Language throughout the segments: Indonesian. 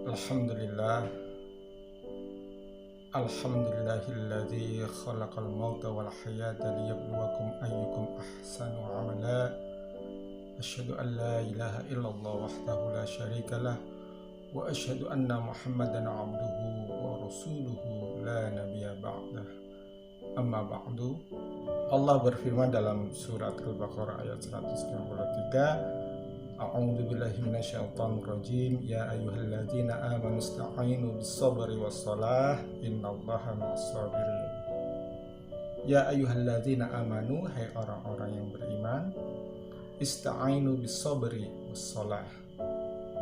Alhamdulillah, alhamdulillahilladzi khalaqal mauta wal hayata liyabluwakum ayyukum ahsanu amala. Asyhadu an la ilaha illallah wahdahu la syarikalah wa asyhadu anna Muhammadan abduhu wa rasuluhu la nabiyya ba'dah. Amma ba'du. Allah berfirman dalam surat Al-Baqarah ayat 193, A'udzu billahi minasyaitonir rajim. Ya ayyuhalladzina amanu ista'inu bis-sabri was-shalah innallaha ma'as-sabirin. Ya ayyuhalladzina amanu, hai orang-orang yang beriman, ista'inu bis-sabri was-shalah.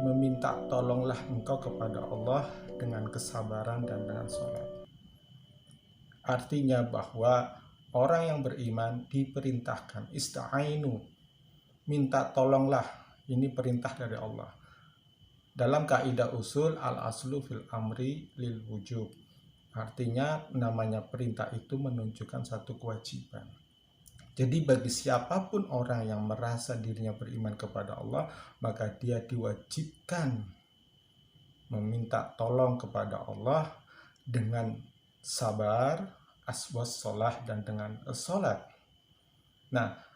Meminta tolonglah engkau kepada Allah dengan kesabaran dan dengan salat. Artinya bahwa orang yang beriman diperintahkan ista'inu, minta tolonglah. Ini perintah dari Allah. Dalam kaidah usul al-aslu fil amri lil wujub. Artinya namanya perintah itu menunjukkan satu kewajiban. Jadi bagi siapapun orang yang merasa dirinya beriman kepada Allah, maka dia diwajibkan meminta tolong kepada Allah dengan sabar, aswas sholah, dan dengan sholat. Nah,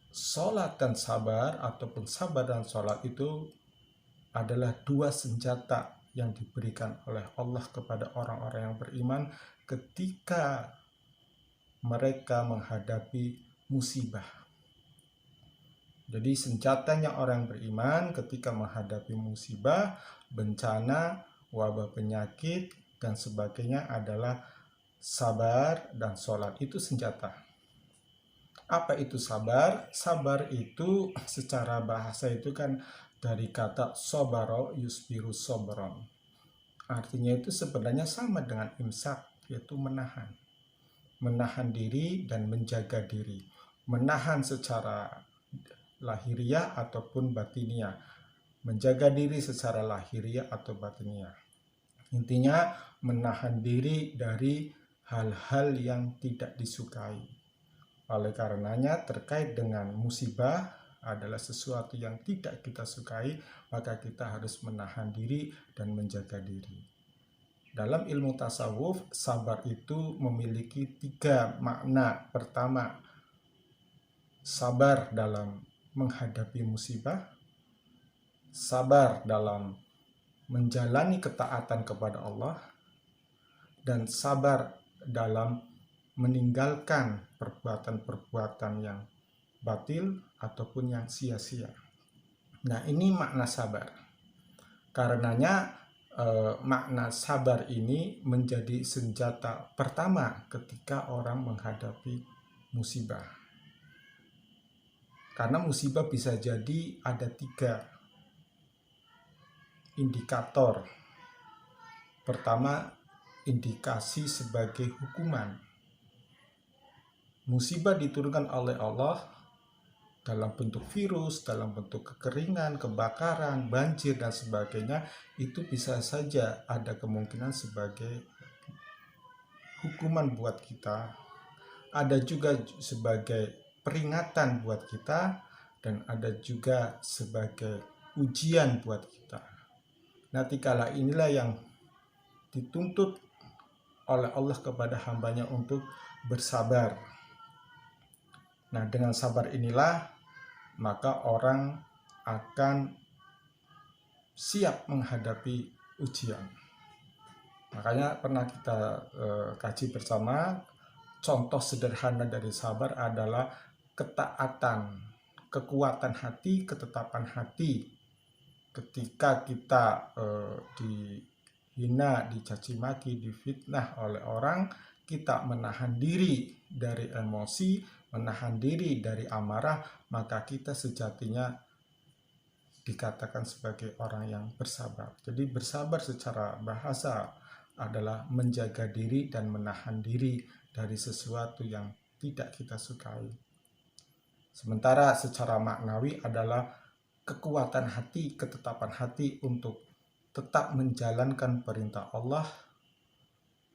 sholat dan sabar ataupun sabar dan sholat itu adalah dua senjata yang diberikan oleh Allah kepada orang-orang yang beriman ketika mereka menghadapi musibah. Jadi senjatanya orang beriman ketika menghadapi musibah, bencana, wabah penyakit, dan sebagainya adalah sabar dan sholat. Itu senjata. Apa itu sabar? Sabar itu secara bahasa itu kan dari kata sobaro yusbiru sobron. Artinya itu sebenarnya sama dengan imsak, yaitu menahan. Menahan diri dan menjaga diri. Menahan secara lahiriah ataupun batiniah. Menjaga diri secara lahiriah atau batiniah. Intinya menahan diri dari hal-hal yang tidak disukai. Oleh karenanya terkait dengan musibah adalah sesuatu yang tidak kita sukai, maka kita harus menahan diri dan menjaga diri. Dalam ilmu tasawuf, sabar itu memiliki 3 makna. Pertama, sabar dalam menghadapi musibah, sabar dalam menjalani ketaatan kepada Allah, dan sabar dalam meninggalkan perbuatan-perbuatan yang batil ataupun yang sia-sia. Nah, ini makna sabar. Karenanya makna sabar ini menjadi senjata pertama ketika orang menghadapi musibah. Karena musibah bisa jadi ada 3 indikator. Pertama, indikasi sebagai hukuman. Musibah diturunkan oleh Allah dalam bentuk virus, dalam bentuk kekeringan, kebakaran, banjir, dan sebagainya. Itu bisa saja ada kemungkinan sebagai hukuman buat kita. Ada juga sebagai peringatan buat kita, dan ada juga sebagai ujian buat kita. Nah, dikala inilah yang dituntut oleh Allah kepada hambanya untuk bersabar. Nah, dengan sabar inilah maka orang akan siap menghadapi ujian. Makanya pernah kita kaji bersama, contoh sederhana dari sabar adalah ketaatan, kekuatan hati, ketetapan hati. Ketika kita dihina, dicaci maki, difitnah oleh orang, kita menahan diri dari emosi, menahan diri dari amarah, maka kita sejatinya dikatakan sebagai orang yang bersabar. Jadi bersabar secara bahasa adalah menjaga diri dan menahan diri dari sesuatu yang tidak kita sukai. Sementara secara maknawi adalah kekuatan hati, ketetapan hati untuk tetap menjalankan perintah Allah,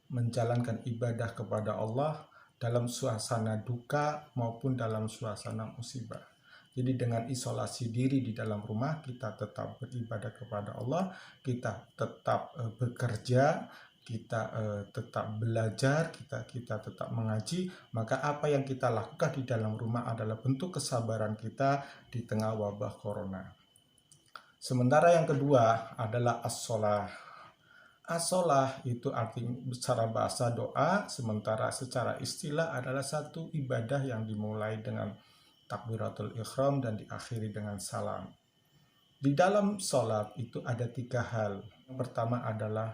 menjalankan ibadah kepada Allah dalam suasana duka maupun dalam suasana musibah. Jadi dengan isolasi diri di dalam rumah, kita tetap beribadah kepada Allah, kita tetap bekerja, kita tetap belajar, kita tetap mengaji, maka apa yang kita lakukan di dalam rumah adalah bentuk kesabaran kita di tengah wabah corona. Sementara yang kedua adalah as-sholah. As-sholah itu artinya secara bahasa doa, sementara secara istilah adalah satu ibadah yang dimulai dengan takbiratul ihram dan diakhiri dengan salam. Di dalam sholat itu ada 3 hal. Yang pertama adalah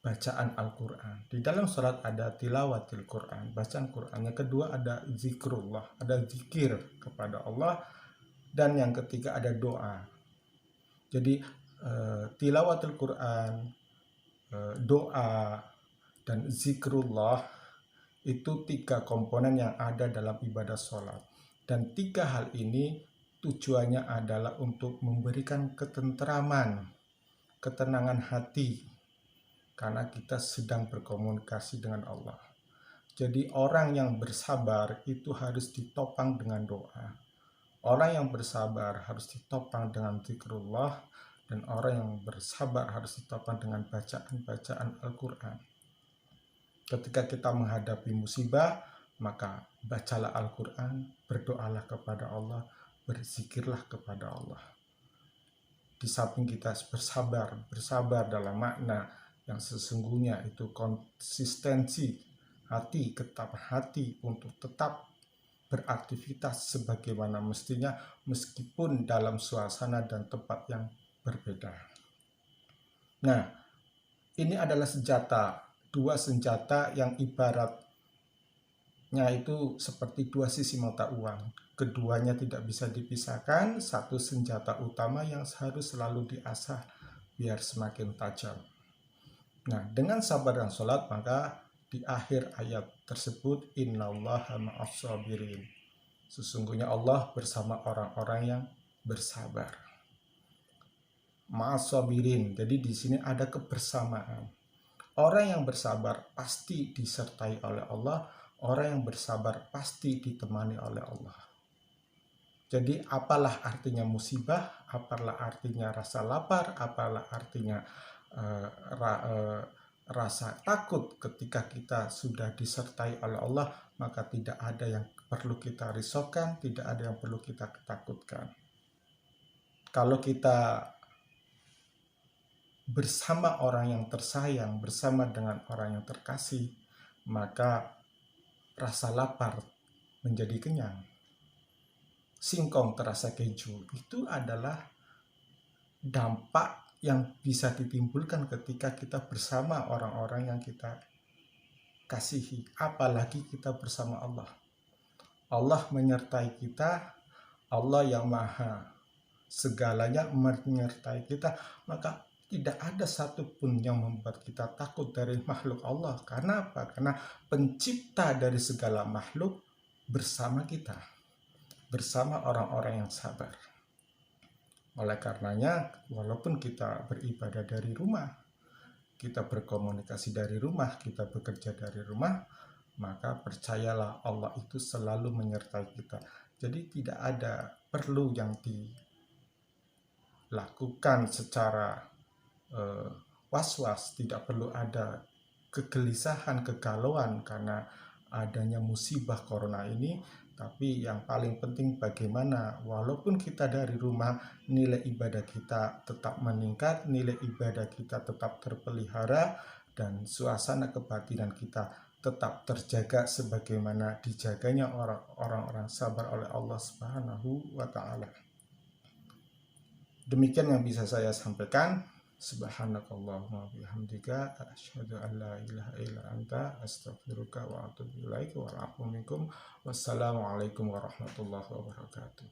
bacaan Al-Quran. Di dalam sholat ada tilawatil Quran, bacaan Quran. Yang kedua ada zikrullah, ada zikir kepada Allah. Dan yang ketiga ada doa. Jadi tilawatil Quran, doa, dan zikrullah itu 3 komponen yang ada dalam ibadah sholat. Dan 3 hal ini tujuannya adalah untuk memberikan ketentraman, ketenangan hati, karena kita sedang berkomunikasi dengan Allah. Jadi orang yang bersabar itu harus ditopang dengan doa. Orang yang bersabar harus ditopang dengan zikrullah, dan orang yang bersabar harus ditopang dengan bacaan-bacaan Al-Quran. Ketika kita menghadapi musibah, maka bacalah Al-Quran, berdoalah kepada Allah, berzikirlah kepada Allah. Di samping kita bersabar dalam makna yang sesungguhnya itu konsistensi hati, ketaatan hati untuk tetap beraktivitas sebagaimana mestinya meskipun dalam suasana dan tempat yang berbeda. Nah, ini adalah dua senjata yang ibaratnya itu seperti 2 sisi mata uang. Keduanya tidak bisa dipisahkan, satu senjata utama yang harus selalu diasah biar semakin tajam. Nah, dengan sabar dan sholat, maka di akhir ayat tersebut, innallaha ma'as-sabirin. Sesungguhnya Allah bersama orang-orang yang bersabar. Ma'as-sabirin, jadi di sini ada kebersamaan. Orang yang bersabar pasti disertai oleh Allah, orang yang bersabar pasti ditemani oleh Allah. Jadi apalah artinya musibah, apalah artinya rasa lapar, apalah artinya rasa takut ketika kita sudah disertai oleh Allah, maka tidak ada yang perlu kita risaukan, tidak ada yang perlu kita takutkan. Kalau kita bersama orang yang tersayang, bersama dengan orang yang terkasih, maka rasa lapar menjadi kenyang. Singkong terasa keju, itu adalah dampak yang bisa ditimbulkan ketika kita bersama orang-orang yang kita kasihi, apalagi kita bersama Allah. Allah menyertai kita, Allah yang maha segalanya menyertai kita, maka tidak ada satupun yang membuat kita takut dari makhluk Allah. Karena apa? Karena pencipta dari segala makhluk bersama kita, bersama orang-orang yang sabar. Oleh karenanya, walaupun kita beribadah dari rumah, kita berkomunikasi dari rumah, kita bekerja dari rumah, maka percayalah Allah itu selalu menyertai kita. Jadi tidak ada perlu yang dilakukan secara was-was, tidak perlu ada kegelisahan, kegalauan karena adanya musibah corona ini. Tapi yang paling penting bagaimana walaupun kita dari rumah, nilai ibadah kita tetap meningkat, nilai ibadah kita tetap terpelihara, dan suasana kebatinan kita tetap terjaga sebagaimana dijaganya orang-orang sabar oleh Allah Subhanahu wa Ta'ala. Demikian yang bisa saya sampaikan. Subhanakallahumma bihamdika asyhadu an la ilaha illa anta astaghfiruka wa atubu ilaika wa a'udzu minkum. Wassalamualaikum warahmatullahi wabarakatuh.